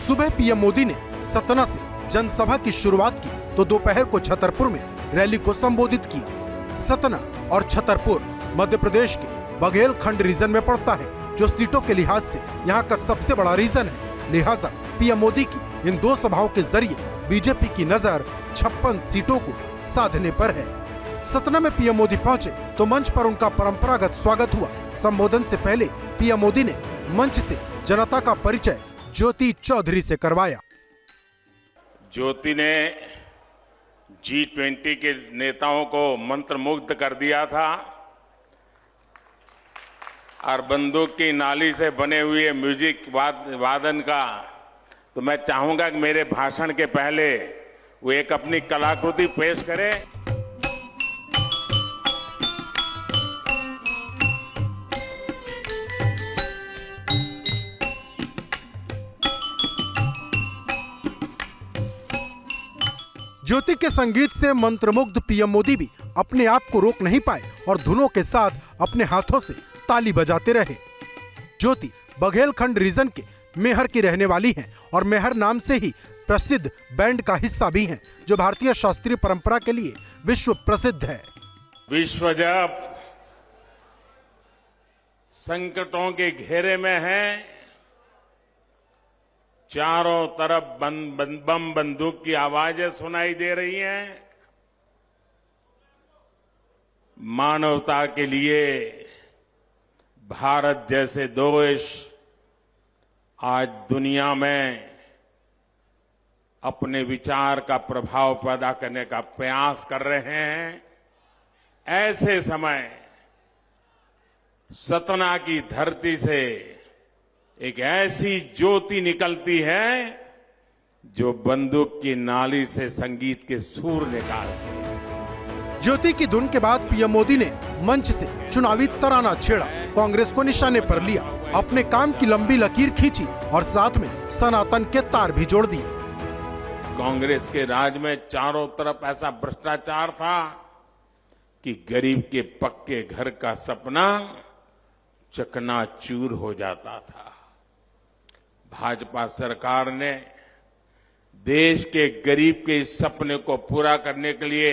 सुबह पीएम मोदी ने सतना से जनसभा की शुरुआत की तो दोपहर को छतरपुर में रैली को संबोधित किया। सतना और छतरपुर मध्य प्रदेश के बघेलखंड रीजन में पड़ता है, जो सीटों के लिहाज से यहाँ का सबसे बड़ा रीजन है। लिहाजा पीएम मोदी की इन दो सभाओं के जरिए बीजेपी की नजर 56 सीटों को साधने पर है। सतना में पीएम मोदी पहुंचे तो मंच पर उनका परंपरागत स्वागत हुआ। संबोधन से पहले पीएम मोदी ने मंच से जनता का परिचय ज्योति चौधरी से करवाया। ज्योति ने G20 के नेताओं को मंत्रमुग्ध कर दिया था और बंदूक की नाली से बने हुए म्यूजिक वादन का, तो मैं चाहूंगा कि मेरे भाषण के पहले वो एक अपनी कलाकृति पेश करें। ज्योति के संगीत से मंत्रमुग्ध पीएम मोदी भी अपने आप को रोक नहीं पाए और धुनों के साथ अपने हाथों से ताली बजाते रहे। ज्योति बघेलखंड रीजन के मेहर की रहने वाली हैं और मेहर नाम से ही प्रसिद्ध बैंड का हिस्सा भी हैं, जो भारतीय शास्त्रीय परंपरा के लिए विश्व प्रसिद्ध है। विश्व जब संकटों के घेरे में है, चारों तरफ बम बंदूक की आवाजें सुनाई दे रही हैं, मानवता के लिए भारत जैसे देश आज दुनिया में अपने विचार का प्रभाव पैदा करने का प्रयास कर रहे हैं। ऐसे समय सतना की धरती से एक ऐसी ज्योति निकलती है जो बंदूक की नाली से संगीत के सुर निकालती है। ज्योति की धुन के बाद पीएम मोदी ने मंच से चुनावी तराना छेड़ा, कांग्रेस को निशाने पर लिया, अपने काम की लंबी लकीर खींची और साथ में सनातन के तार भी जोड़ दिए। कांग्रेस के राज में चारों तरफ ऐसा भ्रष्टाचार था कि गरीब के पक्के घर का सपना चकनाचूर हो जाता था। भाजपा सरकार ने देश के गरीब के इस सपने को पूरा करने के लिए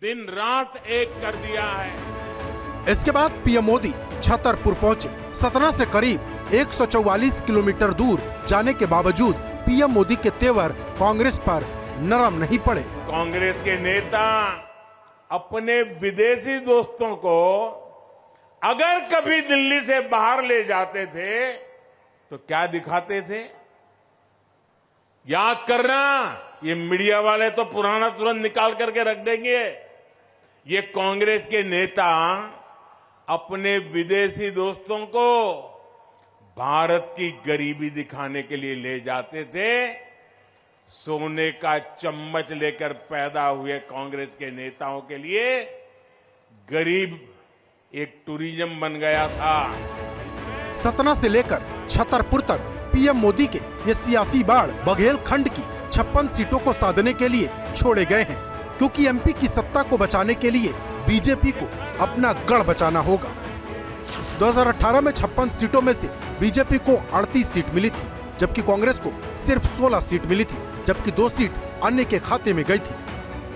दिन रात एक कर दिया है। इसके बाद पीएम मोदी छतरपुर पहुंचे। सतना से करीब 144 किलोमीटर दूर जाने के बावजूद पीएम मोदी के तेवर कांग्रेस पर नरम नहीं पड़े। कांग्रेस के नेता अपने विदेशी दोस्तों को अगर कभी दिल्ली से बाहर ले जाते थे तो क्या दिखाते थे? याद करना, ये मीडिया वाले तो पुराना तुरंत निकाल करके रख देंगे। ये कांग्रेस के नेता अपने विदेशी दोस्तों को भारत की गरीबी दिखाने के लिए ले जाते थे। सोने का चम्मच लेकर पैदा हुए कांग्रेस के नेताओं के लिए गरीब एक टूरिज्म बन गया था। सतना से लेकर छतरपुर तक पीएम मोदी के ये सियासी बाढ़ बघेलखंड की 56 सीटों को साधने के लिए छोड़े गए हैं, क्योंकि एमपी की सत्ता को बचाने के लिए बीजेपी को अपना गढ़ बचाना होगा। 2018 में 56 सीटों में से बीजेपी को 38 सीट मिली थी, जबकि कांग्रेस को सिर्फ 16 सीट मिली थी, जबकि 2 सीट अन्य के खाते में गई थी।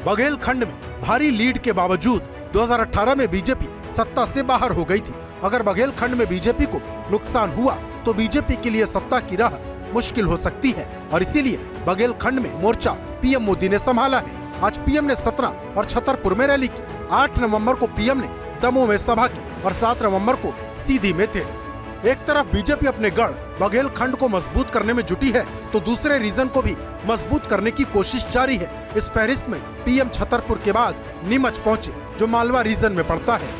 बघेलखंड में भारी लीड के बावजूद 2018 में बीजेपी सत्ता से बाहर हो गई थी। अगर बघेलखंड में बीजेपी को नुकसान हुआ तो बीजेपी के लिए सत्ता की राह मुश्किल हो सकती है और इसीलिए बघेलखंड में मोर्चा पीएम मोदी ने संभाला है। आज पीएम ने सतना और छतरपुर में रैली की। 8 नवंबर को पीएम ने दमोह में सभा की और 7 नवंबर को सीधी में थे। एक तरफ बीजेपी अपने गढ़ बघेलखंड को मजबूत करने में जुटी है तो दूसरे रीजन को भी मजबूत करने की कोशिश जारी है। इस फहरिस्त में पीएम छतरपुर के बाद नीमच पहुंचे, जो मालवा रीजन में पड़ता है।